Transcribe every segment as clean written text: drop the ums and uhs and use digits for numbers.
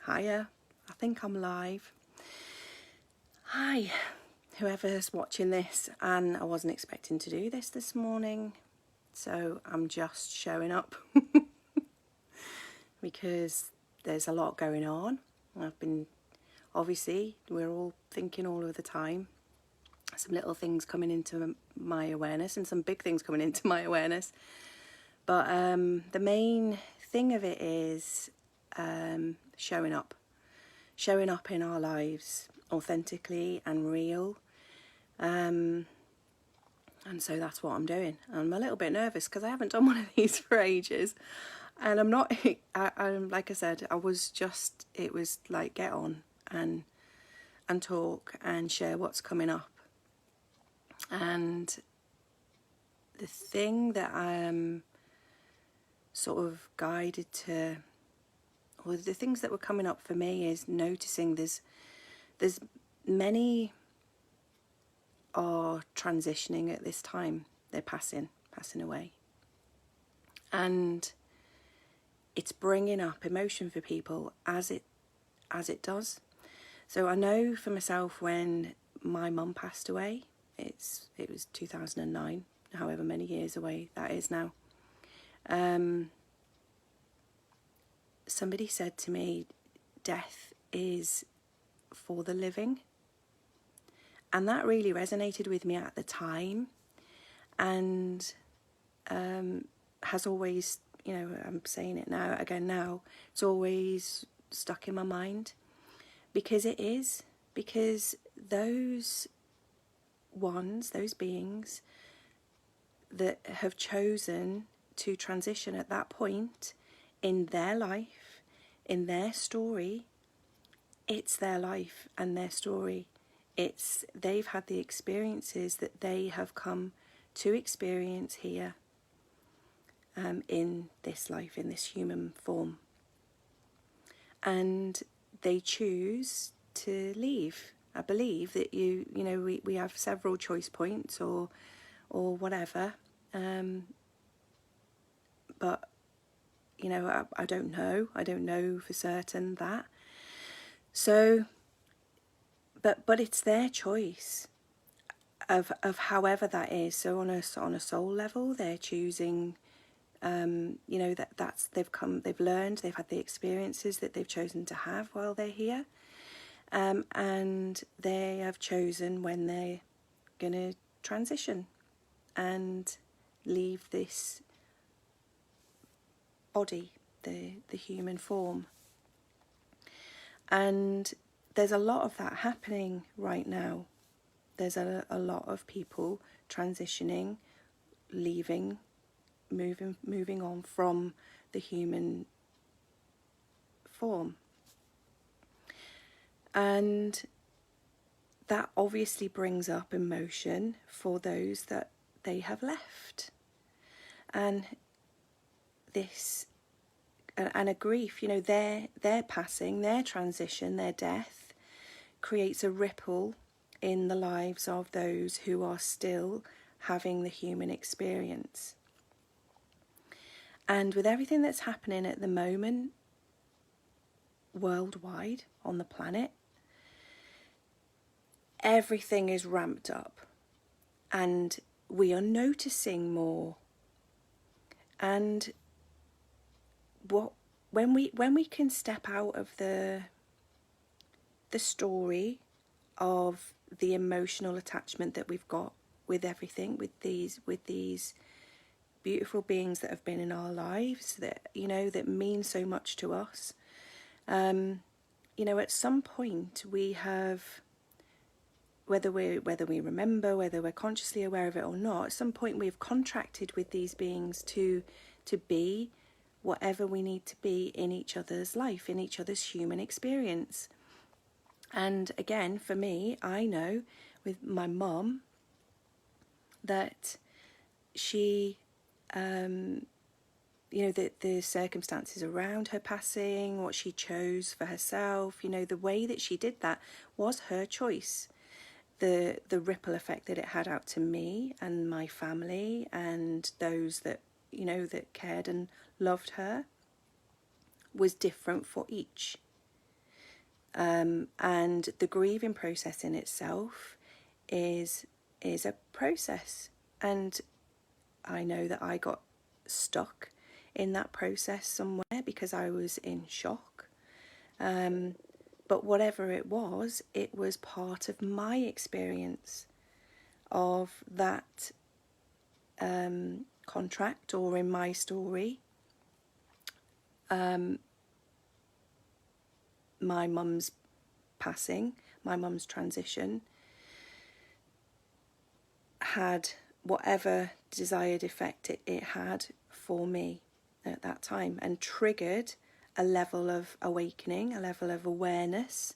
Hiya, I think I'm live. Hi, whoever's watching this, and I wasn't expecting to do this morning, so I'm just showing up because there's a lot going on. Obviously, we're all thinking all of the time. Some little things coming into my awareness and some big things coming into my awareness. But the main thing of it is showing up in our lives authentically and real. And so that's what I'm doing. I'm a little bit nervous because I haven't done one of these for ages. And I'm not, I'm like I said, it was like get on and talk and share what's coming up. And the thing that I'm sort of guided to, or the things that were coming up for me, is noticing there's many are transitioning at this time. They're passing away, and it's bringing up emotion for people as it does. So I know for myself, when my mum passed away, it was 2009, however many years away that is now. Somebody said to me, death is for the living. And that really resonated with me at the time, and has always, I'm saying it now, it's always stuck in my mind, because those beings that have chosen to transition at that point in their life, in their story, it's their life and their story. They've had the experiences that they have come to experience here, in this life, in this human form. And they choose to leave. I believe that we have several choice points or whatever. But, I don't know. I don't know for certain that. So, but it's their choice of however that is. So on a soul level, they're choosing, they've learned, they've had the experiences that they've chosen to have while they're here, and they have chosen when they're going to transition and leave this body, the human form. And there's a lot of that happening right now. There's a lot of people transitioning, leaving, moving on from the human form. And that obviously brings up emotion for those that they have left. And a grief, their passing, their transition, their death creates a ripple in the lives of those who are still having the human experience. And with everything that's happening at the moment worldwide on the planet, everything is ramped up and we are noticing more. And when we can step out of the story of the emotional attachment that we've got with everything, with these beautiful beings that have been in our lives, that that mean so much to us, at some point we have, whether we remember, whether we're consciously aware of it or not, at some point we've contracted with these beings to be whatever we need to be in each other's life, in each other's human experience. And again, for me, I know with my mum that she, the circumstances around her passing, what she chose for herself, the way that she did that was her choice. The ripple effect that it had out to me and my family and those that, that cared and loved her was different for each. And the grieving process in itself is a process. And I know that I got stuck in that process somewhere because I was in shock. But whatever it was part of my experience of that contract, or in my story, my mum's passing, my mum's transition, had whatever desired effect it had for me at that time, and triggered a level of awakening, a level of awareness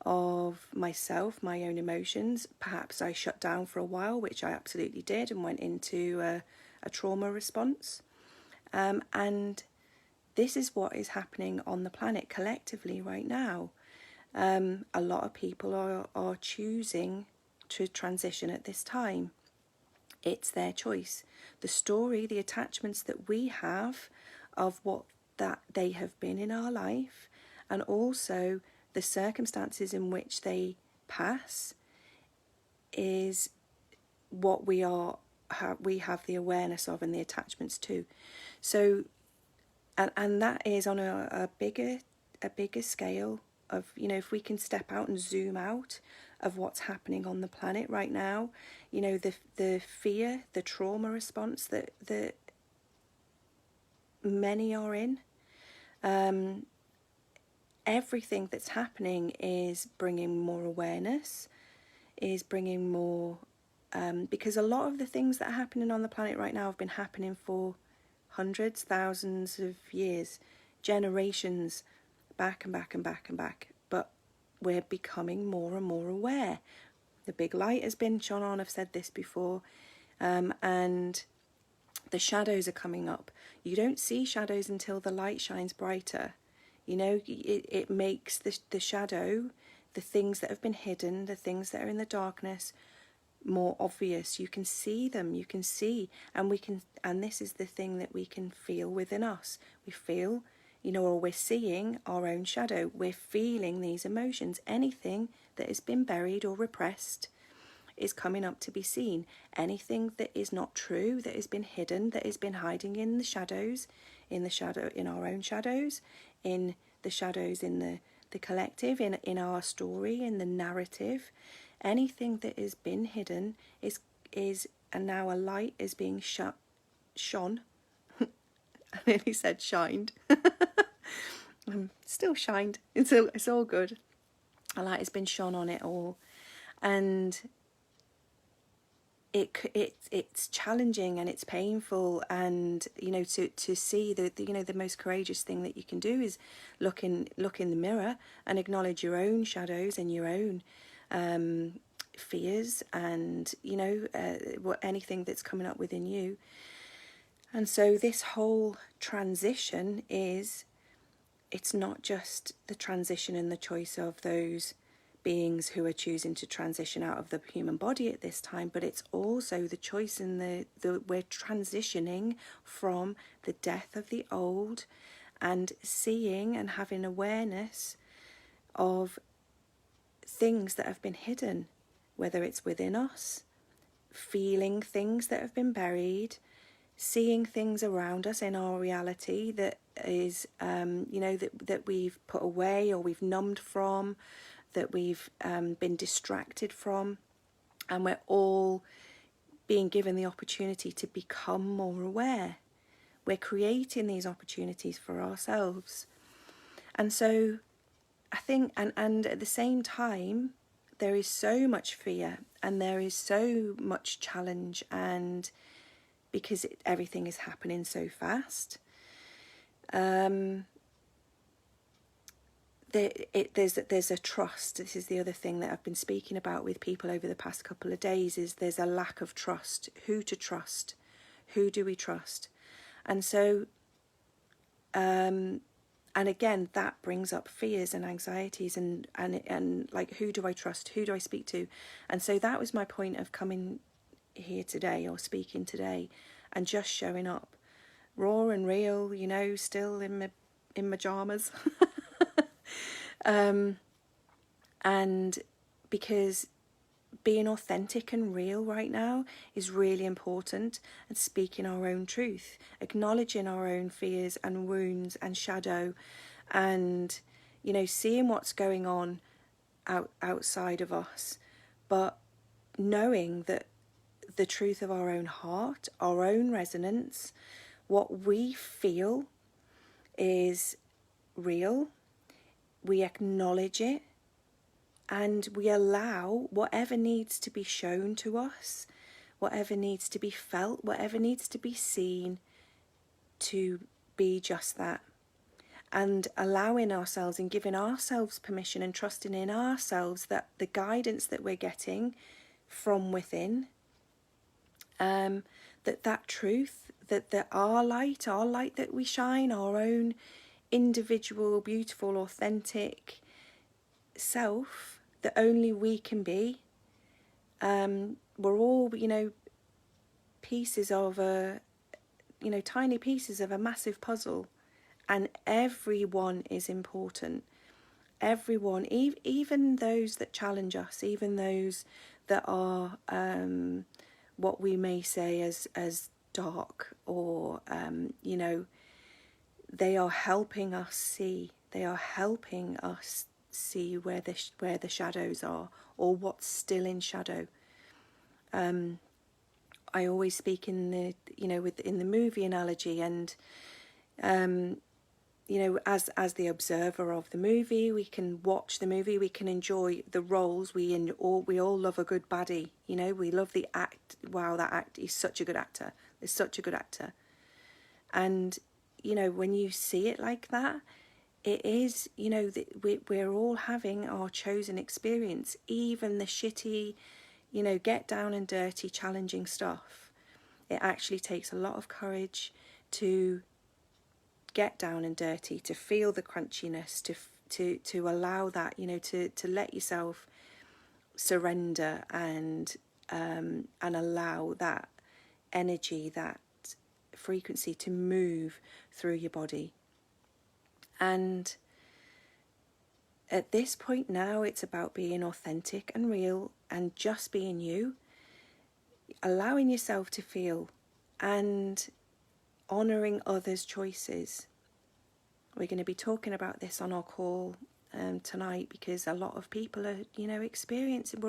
of myself, my own emotions. Perhaps I shut down for a while, which I absolutely did, and went into a trauma response. And this is what is happening on the planet collectively right now. A lot of people are choosing to transition at this time. It's their choice. The story, the attachments that we have of what that they have been in our life, and also the circumstances in which they pass, is what we have the awareness of, and the attachments to. So, and that is on a bigger scale of, if we can step out and zoom out of what's happening on the planet right now, the fear, the trauma response that many are in, everything that's happening is bringing more awareness, is bringing more, because a lot of the things that are happening on the planet right now have been happening for hundreds, thousands of years, generations back and back and back and back. But we're becoming more and more aware. The big light has been shone on, I've said this before, and the shadows are coming up. You don't see shadows until the light shines brighter. It makes the shadow, the things that have been hidden, the things that are in the darkness, more obvious. You can see them, and this is the thing that we can feel within us. We feel, or we're seeing our own shadow. We're feeling these emotions. Anything that has been buried or repressed is coming up to be seen. Anything that is not true, that has been hidden, that has been hiding in the shadows, in our own shadows, in the shadows in the collective, in our story, in the narrative, anything that has been hidden is and now a light is being shone. I nearly said shined. Still shined. It's all good. A light has been shone on it all, and it's challenging and it's painful, and to see the most courageous thing that you can do is look in the mirror and acknowledge your own shadows and your own fears, and anything that's coming up within you. And so this whole transition it's not just the transition and the choice of those beings who are choosing to transition out of the human body at this time, but it's also the choice in we're transitioning from the death of the old, and seeing and having awareness of things that have been hidden, whether it's within us, feeling things that have been buried, seeing things around us in our reality that is that we've put away, or we've numbed from, that we've been distracted from, and we're all being given the opportunity to become more aware. We're creating these opportunities for ourselves. And so I think, and at the same time, there is so much fear, and there is so much challenge, and because everything is happening so fast, there's a trust. This is the other thing that I've been speaking about with people over the past couple of days, is there's a lack of trust. Who to trust? Who do we trust? And so, and again, that brings up fears and anxieties, and like, who do I trust? Who do I speak to? And so that was my point of coming here today, or speaking today, and just showing up raw and real, still in my pajamas. And because being authentic and real right now is really important, and speaking our own truth, acknowledging our own fears and wounds and shadow, and seeing what's going on outside of us, but knowing that the truth of our own heart, our own resonance, what we feel is real. We acknowledge it, and we allow whatever needs to be shown to us, whatever needs to be felt, whatever needs to be seen, to be just that. And allowing ourselves and giving ourselves permission and trusting in ourselves that the guidance that we're getting from within, that truth, that our light that we shine, our own individual, beautiful, authentic self that only we can be. We're all, pieces of tiny pieces of a massive puzzle, and everyone is important. Everyone, even those that challenge us, even those that are what we may say as dark, or they are helping us see. They are helping us see where the shadows are, or what's still in shadow. I always speak in the in the movie analogy, and as the observer of the movie, we can watch the movie, we can enjoy the roles. We all love a good baddie. We love the act. Wow, that act is such a good actor. Is such a good actor. And when you see it like that, it is, we're all having our chosen experience, even the shitty, get down and dirty, challenging stuff. It actually takes a lot of courage to get down and dirty, to feel the crunchiness, to allow that, to let yourself surrender and allow that energy, that frequency to move through your body. And at this point now, it's about being authentic and real and just being you, allowing yourself to feel and honouring others' choices. We're going to be talking about this on our call tonight, because a lot of people are, experiencing,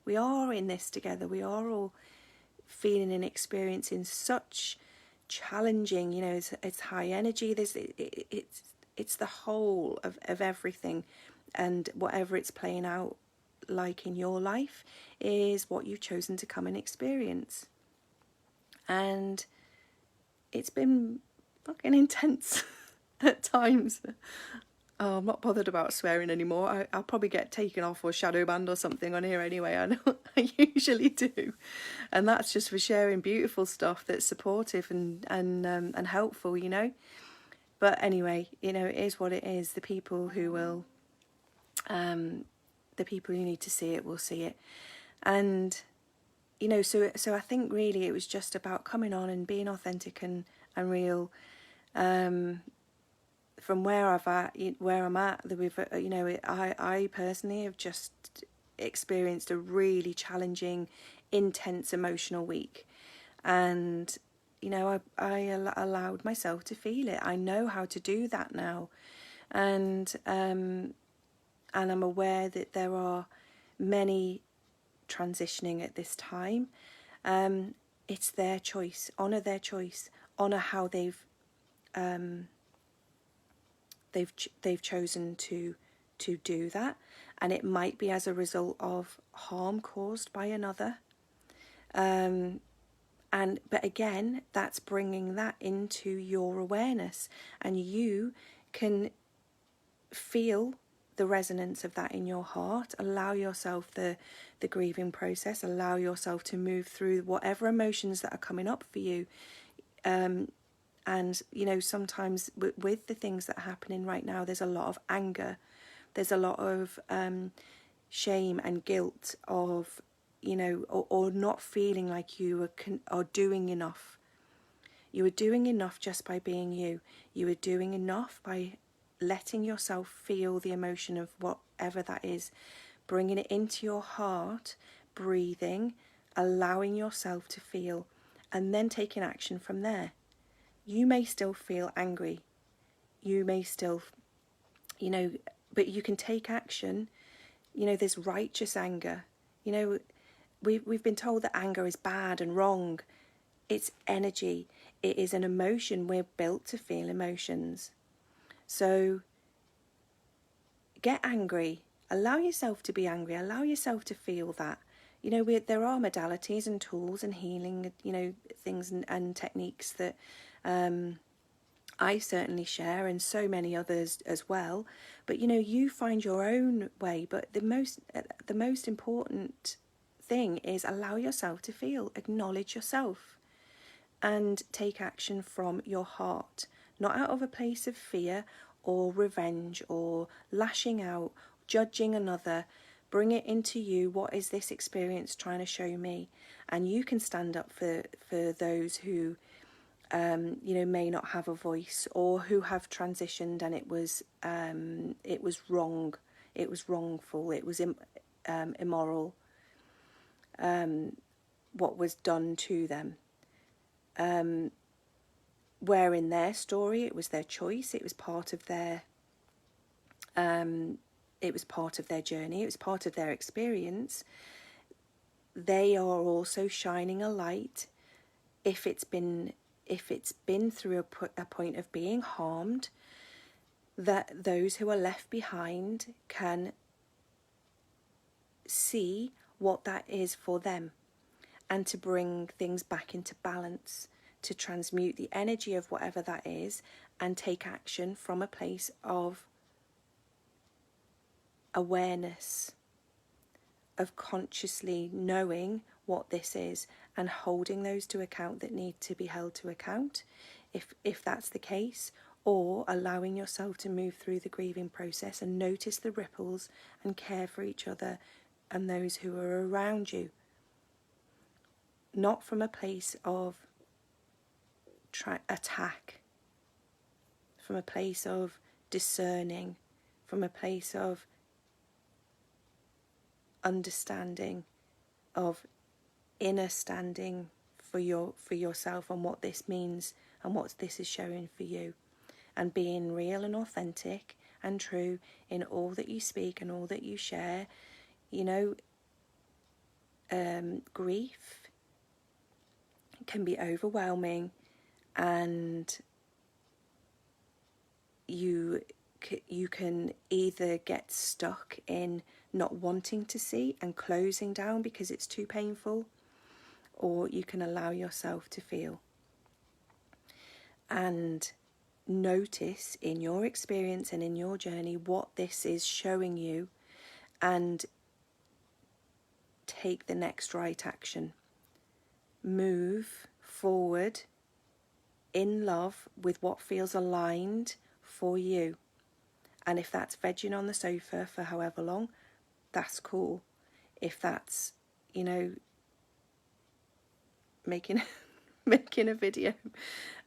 we are in this together. We are all feeling and experiencing such challenging, it's high energy. It's the whole of everything, and whatever it's playing out like in your life is what you've chosen to come and experience. And it's been fucking intense at times. Oh, I'm not bothered about swearing anymore. I'll probably get taken off or shadow banned or something on here anyway. I know I usually do, and that's just for sharing beautiful stuff that's supportive and helpful, But anyway, it is what it is. The people who will, the people who need to see it will see it, and so I think really it was just about coming on and being authentic and real. From where I'm at, I personally have just experienced a really challenging, intense emotional week, and I allowed myself to feel it. I know how to do that now, and I'm aware that there are many transitioning at this time. It's their choice. Honour their choice. Honour how they've chosen to do that, and it might be as a result of harm caused by another. But again, that's bringing that into your awareness, and you can feel the resonance of that in your heart. Allow yourself the grieving process. Allow yourself to move through whatever emotions that are coming up for you. And sometimes with the things that are happening right now, there's a lot of anger, there's a lot of shame and guilt of or not feeling like you are doing enough. You are doing enough just by being you. You are doing enough by letting yourself feel the emotion of whatever that is, bringing it into your heart, breathing, allowing yourself to feel, and then taking action from there. You may still feel angry. You may still, but you can take action. There's righteous anger. We've been told that anger is bad and wrong. It's energy. It is an emotion. We're built to feel emotions. So get angry. Allow yourself to be angry. Allow yourself to feel that. There are modalities and tools and healing, things and techniques that I certainly share, and so many others as well. But you find your own way. But the most important thing is allow yourself to feel. Acknowledge yourself, and take action from your heart, not out of a place of fear or revenge or lashing out, judging another. Bring it into you. What is this experience trying to show me? And you can stand up for those who may not have a voice, or who have transitioned and it was wrong, it was wrongful, it was immoral, what was done to them. Where in their story it was their choice, it was part of their journey, it was part of their experience. They are also shining a light. If it's been through a point of being harmed, that those who are left behind can see what that is for them, and to bring things back into balance, to transmute the energy of whatever that is, and take action from a place of awareness, of consciously knowing what this is, and holding those to account that need to be held to account, if that's the case, or allowing yourself to move through the grieving process and notice the ripples and care for each other and those who are around you. Not from a place of attack, from a place of discerning, from a place of understanding, of inner standing for yourself and what this means and what this is showing for you, and being real and authentic and true in all that you speak and all that you share. Grief can be overwhelming, and you can either get stuck in not wanting to see and closing down because it's too painful, or you can allow yourself to feel and notice in your experience and in your journey what this is showing you, and take the next right action. Move forward in love with what feels aligned for you. And if that's vegging on the sofa for however long, that's cool. If that's, making a video,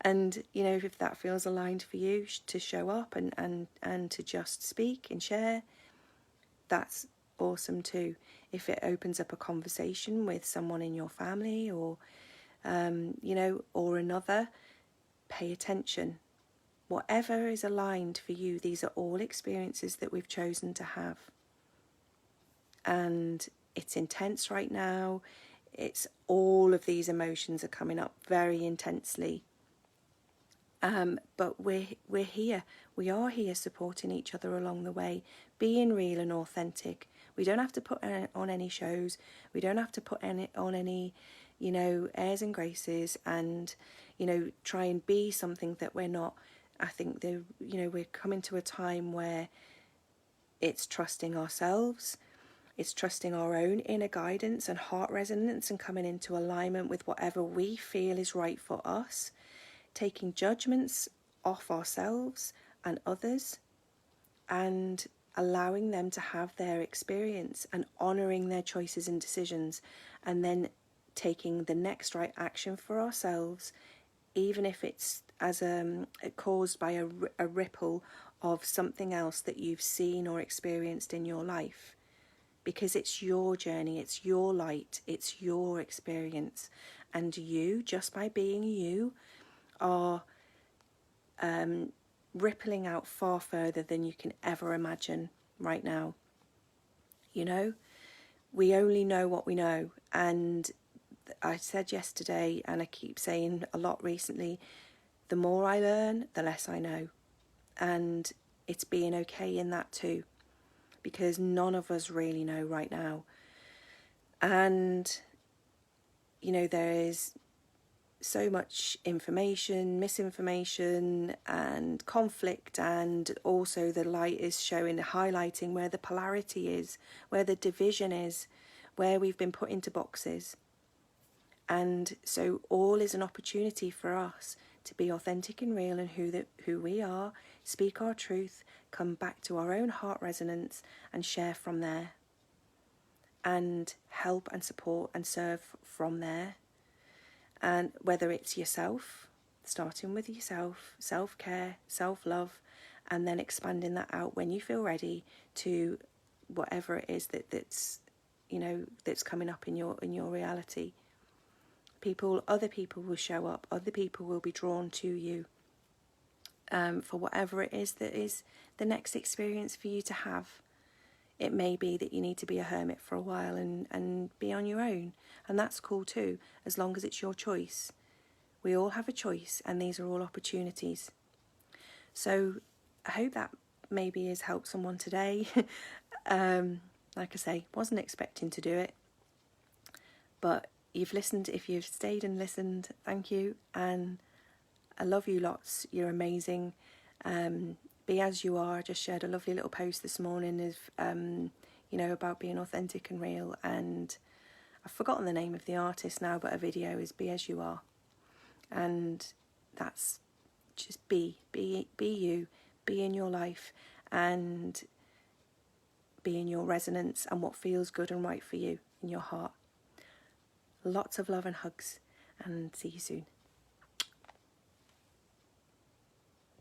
and if that feels aligned for you to show up and to just speak and share, that's awesome too. If it opens up a conversation with someone in your family, or or another, pay attention. Whatever is aligned for you, these are all experiences that we've chosen to have. And it's intense right now. It's all of these emotions are coming up very intensely. But we're here. We are here supporting each other along the way, being real and authentic. We don't have to put on any shows. We don't have to put on any, airs and graces, and, try and be something that we're not. I think we're coming to a time where it's trusting ourselves. It's trusting our own inner guidance and heart resonance, and coming into alignment with whatever we feel is right for us. Taking judgments off ourselves and others, and allowing them to have their experience, and honouring their choices and decisions, and then taking the next right action for ourselves, even if it's caused by a ripple of something else that you've seen or experienced in your life, because it's your journey, it's your light, it's your experience, and you, just by being you, are rippling out far further than you can ever imagine right now. You know, we only know what we know, and I said yesterday, and I keep saying a lot recently, the more I learn, the less I know. And it's being okay in that too, because none of us really know right now. And, you know, there is so much information, misinformation and conflict, and also the light is showing, highlighting where the polarity is, where the division is, where we've been put into boxes. And so all is an opportunity for us to be authentic and real in who we are, speak our truth, come back to our own heart resonance and share from there, and help and support and serve from there. And whether it's yourself, starting with yourself, self-care, self-love, and then expanding that out when you feel ready to whatever it is that's, you know, that's coming up in your reality. Other people will show up, other people will be drawn to you for whatever it is that is the next experience for you to have. It may be that you need to be a hermit for a while and be on your own, and that's cool too, as long as it's your choice. We all have a choice, and these are all opportunities. So I hope that maybe has helped someone today. Like I say, wasn't expecting to do it, but you've listened. If you've stayed and listened, thank you, and I love you lots. You're amazing. Be as you are. I just shared a lovely little post this morning of you know, about being authentic and real, and I've forgotten the name of the artist now, but a video is Be As You Are, and that's just be you, be in your life, and be in your resonance and what feels good and right for you in your heart. Lots of love and hugs, and see you soon.